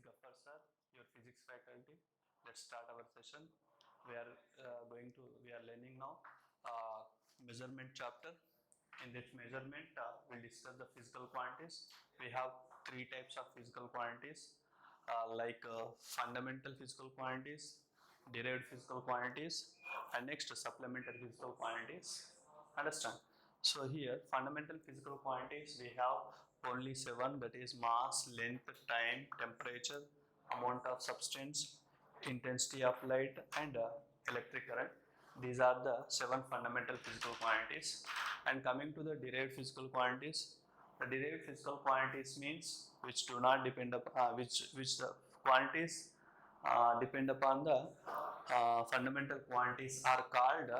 Gaffer sir, your physics faculty. Let's start our session. We are learning now measurement chapter. In this measurement, we'll discuss the physical quantities. We have three types of physical quantities, fundamental physical quantities, derived physical quantities, and next supplementary physical quantities. Understand? So here, fundamental physical quantities, we have only seven, that is mass, length, time, temperature, amount of substance, intensity of light, and electric current. These are the seven fundamental physical quantities. And coming to the derived physical quantities, the derived physical quantities means which do not depend upon which the quantities depend upon the fundamental quantities are called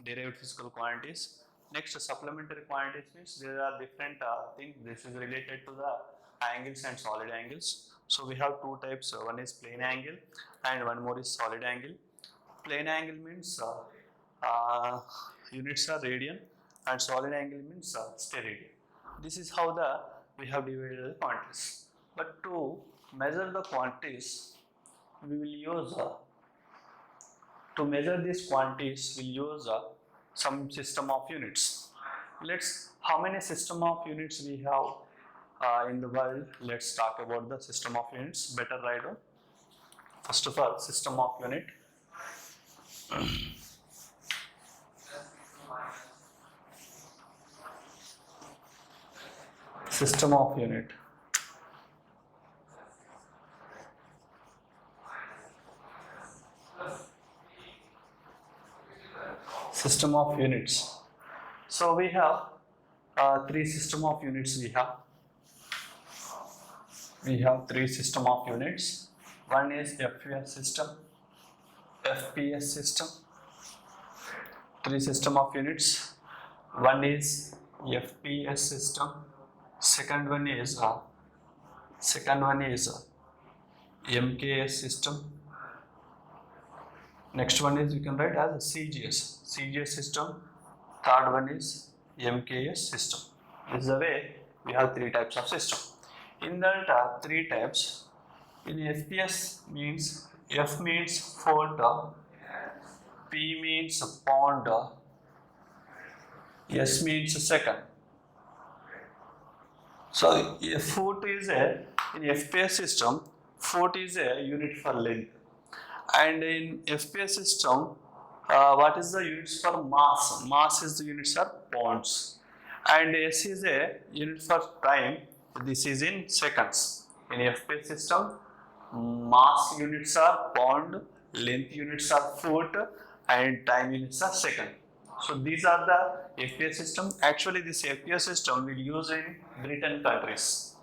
derived physical quantities. Next, supplementary quantities means there are different things. This is related to the angles and solid angles. So we have two types. One is plane angle and one more is solid angle. Plane angle means units are radian and solid angle means steradian. This is how we have divided the quantities. But to measure the quantities, we will use to measure these quantities, we'll use some system of units. How many system of units we have in the world? Let's talk about the system of units. Better write down. First of all, system of unit. System of unit. System of units. So we have three system of units. We have three system of units. One is FPS system, FPS system. Three system of units. One is FPS system. Second one is MKS system. Next one is you can write as CGS system. Third one is MKS system. This is the way we have three types of system. In that three types, in FPS means F means foot, P means pound, S means second. So a foot is in FPS system, foot is a unit for length. And in FPS system, what is the units for mass? Mass is the units are pounds. And S is a unit for time. This is in seconds. In FPS system, mass units are pound, length units are foot, and time units are second. So these are the FPS system. Actually, this FPS system we use in Britain countries.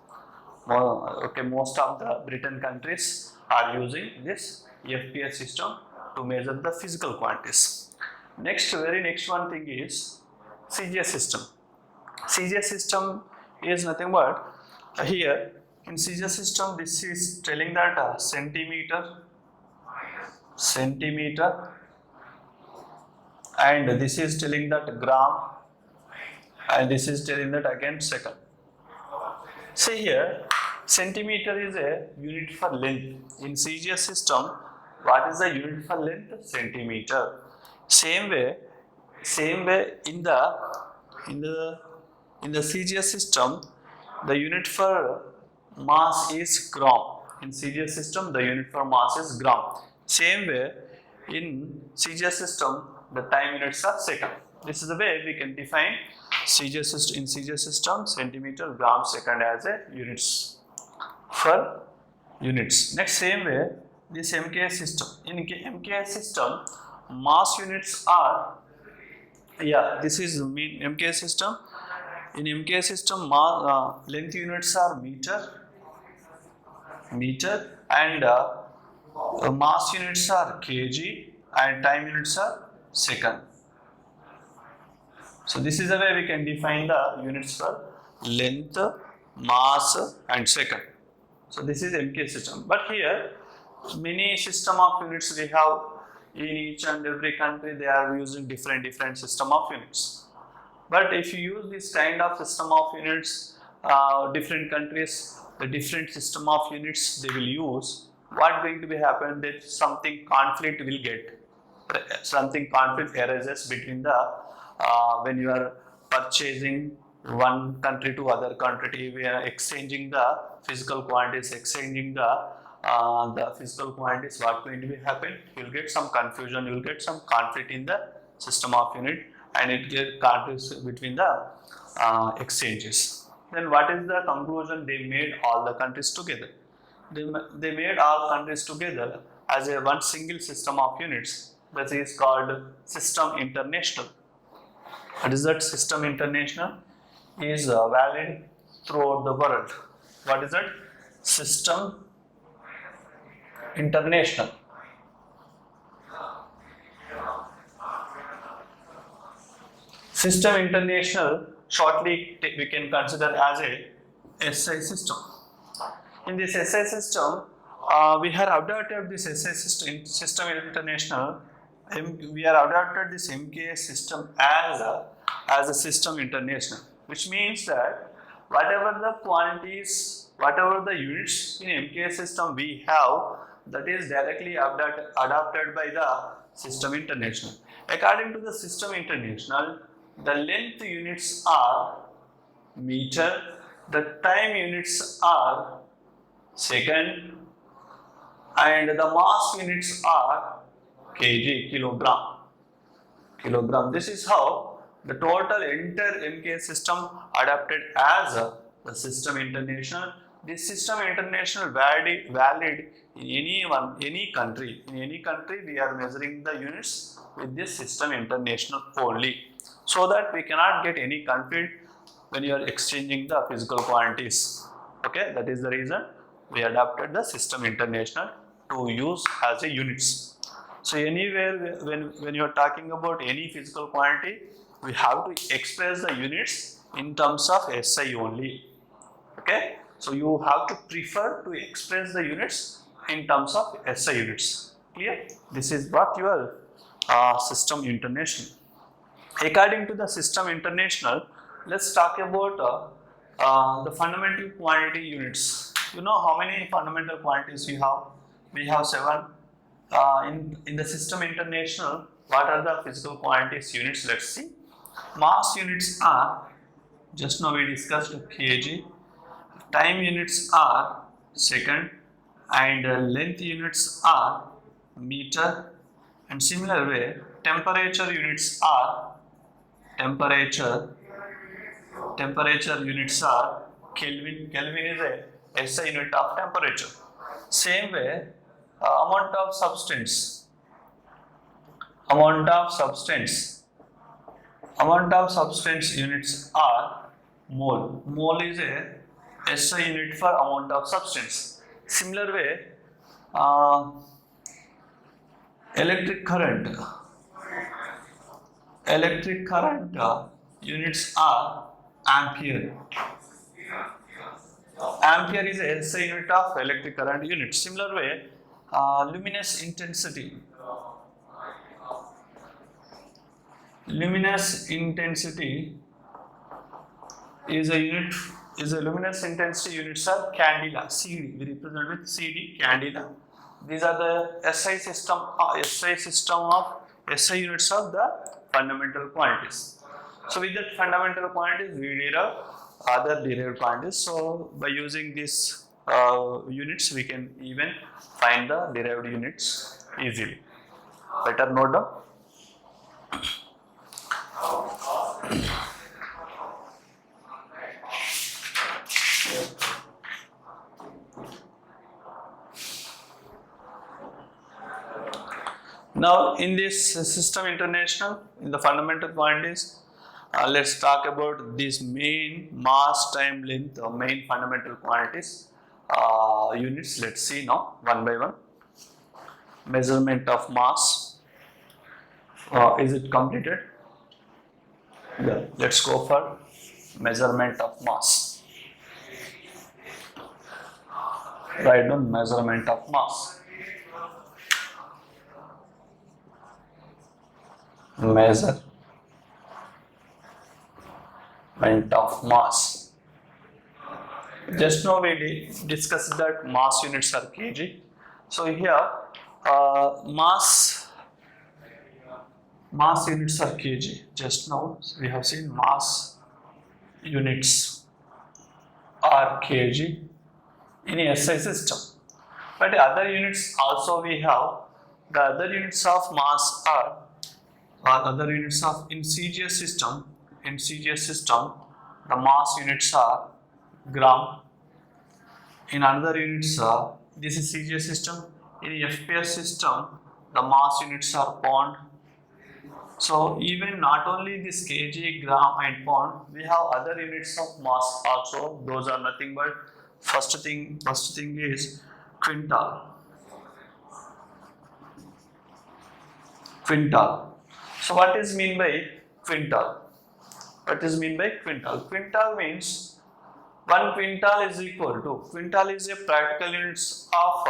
Most of the Britain countries are using this FPS system to measure the physical quantities. Very next one thing is CGS system. CGS system is nothing but here in CGS system this is telling that centimeter, and this is telling that gram, and this is telling that again second. See here, centimeter is a unit for length. In CGS system, what is the unit for length? Centimeter. Same way in the CGS system, the unit for mass is gram. In CGS system, the unit for mass is gram. Same way in CGS system, the time units are second. This is the way we can define CGS system. In CGS system, centimeter, gram, second as a units for units. Next, same way this MKS system. In MKS system, mass units are this is mean MKS system. In MKS system, length units are meter, and mass units are kg, and time units are second. So this is the way we can define the units for length, mass, and second. So this is MKS system. But here, many system of units we have in each and every country. They are using different system of units. But if you use this kind of system of units, different countries the different system of units they will use, what going to be happen that something conflict will get, something conflict arises between the when you are purchasing one country to other country, we are exchanging the physical quantities, exchanging the physical quantities, what going to be happen, you will get some confusion, you will get some conflict in the system of unit, and it get conflicts between the exchanges. Then what is the conclusion? They made all the countries together. They made all countries together as a one single system of units. That is called System International. What is that? System International is valid throughout the world. What is that? System International. System International, shortly we can consider as a SI system. In this SI system, we have adopted this SI system International. We are adopted this MKS system as a system international, which means that whatever the quantities, whatever the units in MKS system we have, that is directly adopted by the system international. According to the system international, the length units are meter, the time units are second, and the mass units are kg, kilogram. This is how the total entire MKS system adopted as the system international. This system international valid in any country. In any country, we are measuring the units with this system international only, so that we cannot get any conflict when you are exchanging the physical quantities. Okay, that is the reason we adopted the system international to use as a units. So anywhere when you are talking about any physical quantity, we have to express the units in terms of SI only. Okay, so you have to prefer to express the units in terms of SI units. Clear? This is what your system international. According to the system international, let's talk about the fundamental quantity units. You know how many fundamental quantities we have? We have 7. In the system international, what are the physical quantities units? Let's see. Mass units are, just now we discussed, kg. Time units are second, and length units are meter. And similar way, temperature units are temperature units are Kelvin. Kelvin is a SI unit of temperature. Same way, amount of substance units are mole. Mole is a SI unit for amount of substance. Similar way, electric current units are ampere. Ampere is a SI unit of electric current unit. Similar way, luminous intensity is a luminous intensity units are candela. CD, we represent with CD, candela. These are the SI system of SI units of the fundamental quantities. So with that fundamental quantities, we derive other derived quantities. So by using these units, we can even find the derived units easily. Better note down. Now in this system international, in the fundamental quantities, let's talk about these main mass, time, length, main fundamental quantities units. Let's see now one by one. Measurement of mass. Is it completed? Yeah. Let's go for measurement of mass. Write down measurement of mass. Measurement of mass. Just now we discussed that mass units are kg. So here mass units are kg. Just now we have seen mass units are kg in a SI system. But other units also we have. The other units of mass are other units of in CGS system. In CGS system, the mass units are gram. In another units, this is CGS system. In FPS system, the mass units are pound. So even not only this kg, gram and pound, we have other units of mass also. Those are nothing but first thing is quintal. Quintal. So what is mean by quintal? What is mean by quintal? Quintal means 1 quintal is equal to, quintal is a practical units of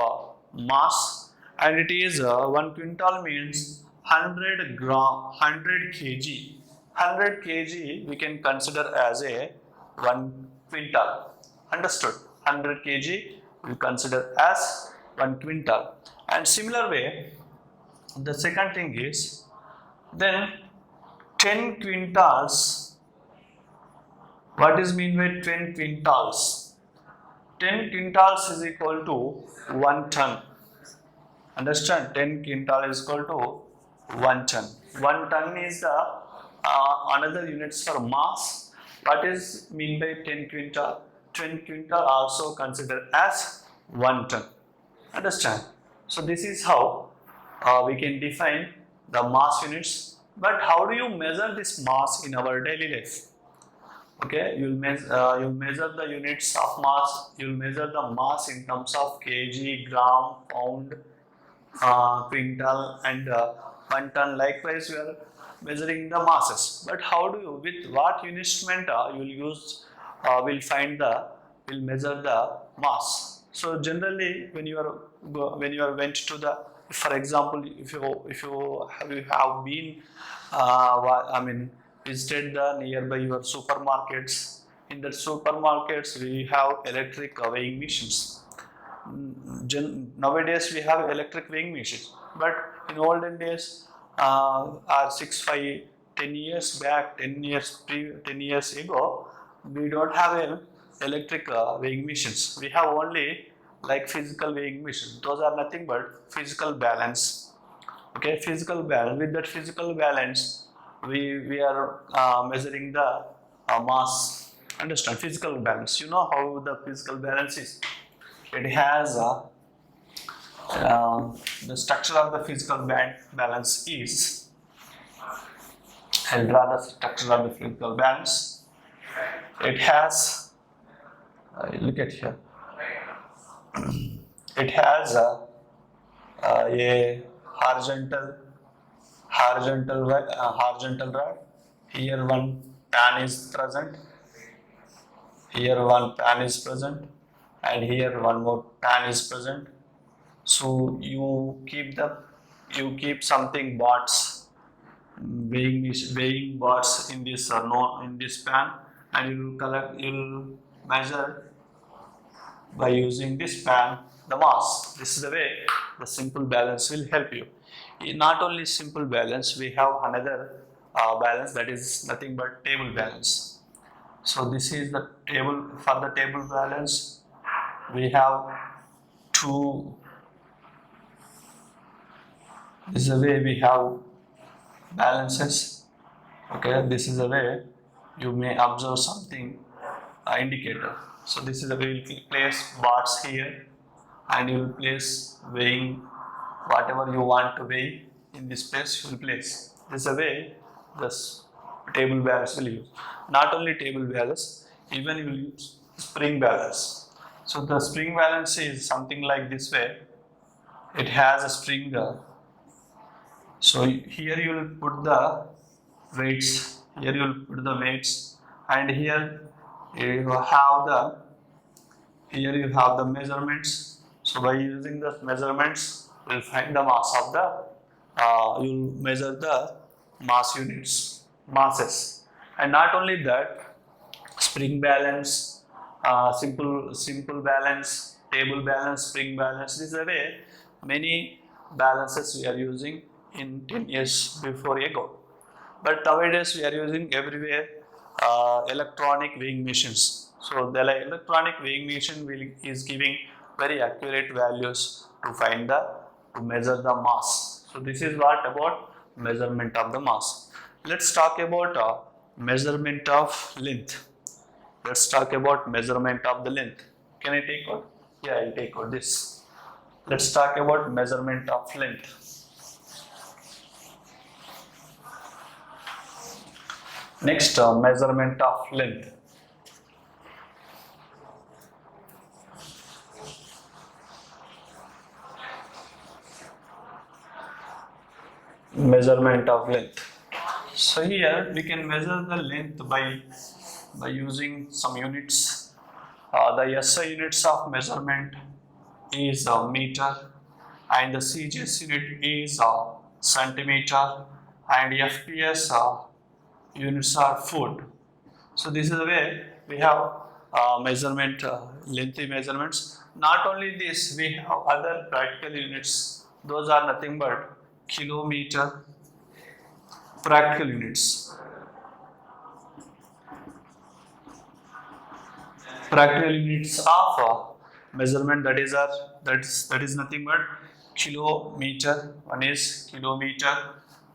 mass, and it is 1 quintal means 100 gram, 100 kg. 100 kg we can consider as a 1 quintal. Understood? 100 kg we consider as 1 quintal. And similar way, the second thing is, then 10 quintals. What is mean by 10 quintals? 10 quintals is equal to 1 ton. Understand? 10 quintal is equal to 1 ton. 1 ton is the another units for mass. What is mean by 10 quintal? 10 quintal also considered as 1 ton. Understand? So this is how we can define the mass units. But how do you measure this mass in our daily life? Okay, you'll measure the units of mass. You'll measure the mass in terms of kg, gram, pound, quintal, and 1 ton. Likewise, we are measuring the masses. But how do you, with what instrument you'll use? We'll measure the mass. So generally, when you went to the, for example, if you have been visited the nearby your supermarkets. In the supermarkets we have electric weighing machines. Nowadays we have electric weighing machines, but in olden days, 10 years back, 10 years ago, we don't have a electric weighing machines. We have only like physical weighing machines. Those are nothing but physical balance. Okay, physical balance. With that physical balance, we are measuring the mass. Understand? Physical balance. You know how the physical balance is. It has the structure of the physical balance is. I'll draw the structure of the physical balance. It has. Look at here. It has a horizontal rod. Here one pan is present. Here one pan is present, and here one more pan is present. So you keep something bots, weighing bots in this in this pan, and you'll measure by using this pan the mass. This is the way the simple balance will help you. Not only simple balance, we have another balance, that is nothing but table balance. So this is the table. For the table balance, we have two. This is the way we have balances. Okay, this is the way you may observe something indicator. So this is the way you place bars here, and you will place weighing whatever you want to weigh in this place. You will place. This is the way this table balance will use. Not only table balance, even you will use spring balance. So the spring balance is something like this way. It has a spring. So here you will put the weights. Here you will put the weights, and here you have the measurements. So by using the measurements, you will find the mass of the. You will measure the mass units, masses, and not only that, spring balance, simple balance, table balance, spring balance. This is the way many balances we are using in 10 years before ago. But nowadays we are using everywhere electronic weighing machines. So the electronic weighing machine is giving very accurate values to measure the mass. So this is what about measurement of the mass. Let's talk about measurement of length. Let's talk about measurement of the length. Can I take out? Yeah, I'll take out this. Let's talk about measurement of length. Next, measurement of length. Measurement of length. So here we can measure the length by using some units. The SI units of measurement is meter, and the CGS unit is centimeter, and FPS units are foot. So this is the way we have measurement, lengthy measurements. Not only this, we have other practical units. Those are nothing but kilometer, practical units. Practical units of measurement, that is nothing but kilometer. One is kilometer,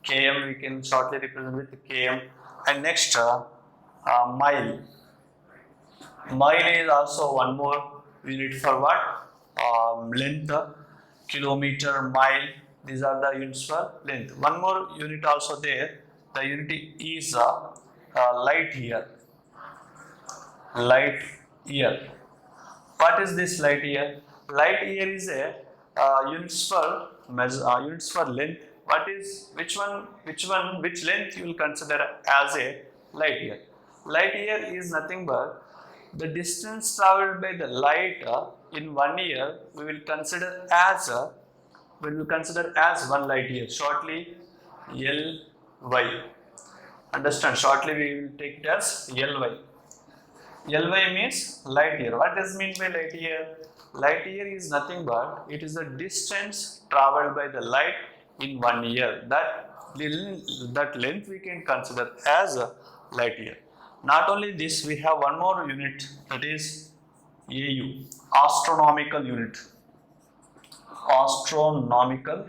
km we can shortly represent with km, and next mile. Mile is also one more unit for what? Length. Kilometer, mile, these are the units for length. One more unit also there. The unit is light year. Light year. What is this light year? Light year is a units for length. Which length you will consider as a light year? Light year is nothing but the distance traveled by the light in 1 year. We will consider as 1 light year. Shortly, LY. Understand? Shortly we will take it as LY. LY means light year. What does mean by light year? Light year is nothing but it is the distance traveled by the light in 1 year. That length we can consider as a light year. Not only this, we have one more unit, that is AU, astronomical unit. Astronomical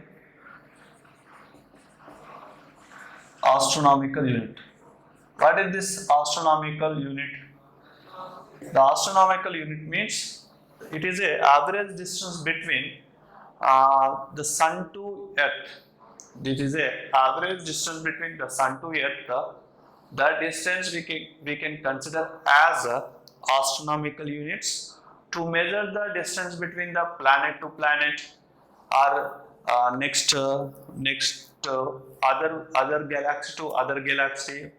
unit. What is this astronomical unit? The astronomical unit means it is a average distance between the sun to earth. This is a average distance between the sun to earth. That distance we can consider as astronomical units. To measure the distance between the planet to planet or other galaxy to other galaxy,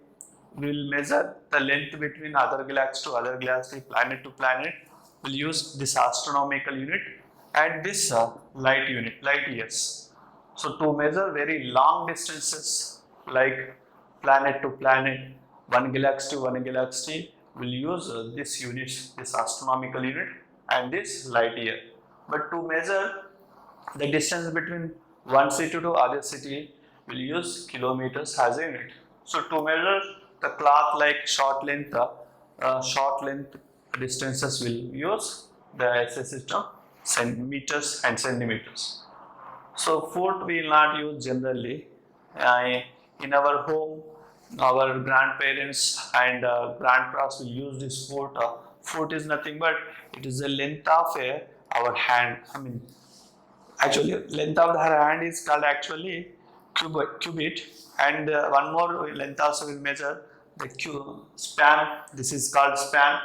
we will measure the length between other galaxy to other galaxy, planet to planet. We'll use this astronomical unit and this light years. So to measure very long distances like planet to planet, one galaxy to one galaxy, we'll use this unit, this astronomical unit and this light year. But to measure the distance between one city to other city, we'll use kilometers as a unit. So to measure the cloth like short length distances, will use the SI system, meters and centimeters. So foot we will not use generally. In our home, our grandparents and grandpas will use this foot. Foot is nothing but it is the length of our hand. Actually length of her hand is called actually cubit, and one more length also will measure the span. This is called span.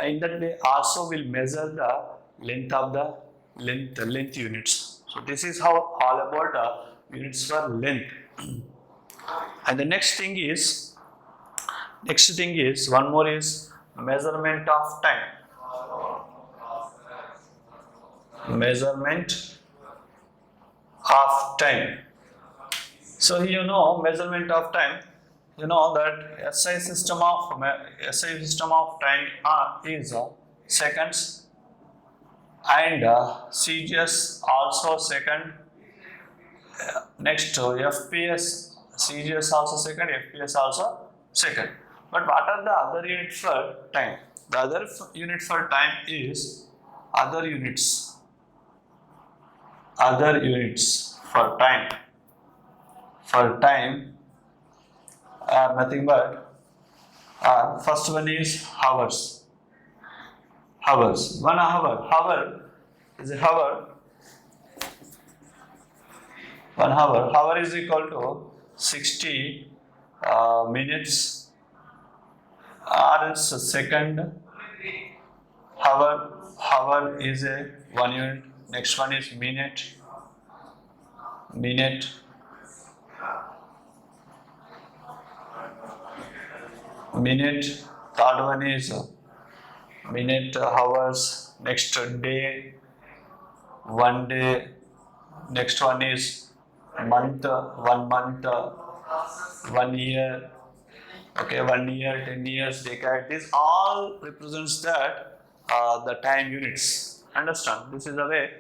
In that way also will measure the length of the length units. So this is how all about units for length. And the next thing is one more is measurement of time. Measurement of time. So measurement of time. You know that SI system of time is seconds, and CGS also second. Next FPS, CGS also second, FPS also second. But what are the other units for time? The other unit for time is other units. Other units for time. For time are nothing but first one is hours. Hours. 1 hour. Hour is a hour. 1 hour. Hour is equal to 60 minutes. Or else a second. Hour. Hour is a 1 unit. Next one is minute. Minute. Minute. Third one is minute, hours. Next day. 1 day. Next one is month. 1 month. 1 year. Okay, 1 year, 10 years, decade. This all represents that the time units. Understand? This is the way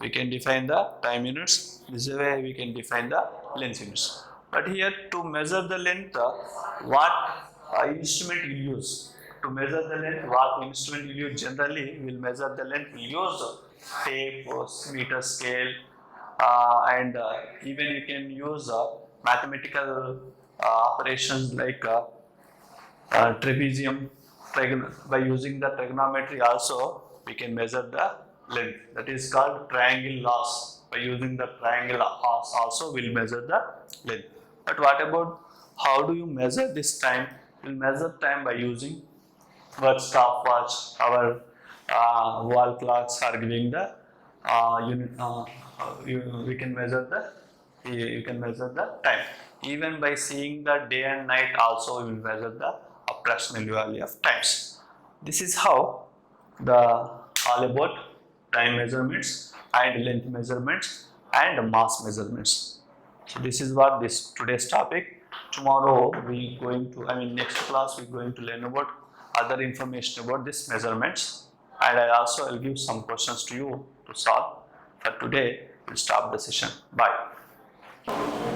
we can define the time units. This is the way we can define the length units. But here to measure the length, what instrument you use? To measure the length, what instrument you use? Generally, we will measure the length. We use tape, meter scale, and even you can use mathematical operations like trapezium. By using the trigonometry also, we can measure the length. That is called triangle loss. By using the triangle loss also, we will measure the length. But what about how do you measure this time? We will measure time by using what stopwatch, our wall clocks are giving the unit. We can measure the you can measure the time. Even by seeing the day and night also, we will measure the approximate value of times. This is how the all about time measurements and length measurements and mass measurements. So this is what this today's topic. Tomorrow we going to, next class we going to learn about other information about this measurements, and I also will give some questions to you to solve. For today, we'll stop the session. Bye.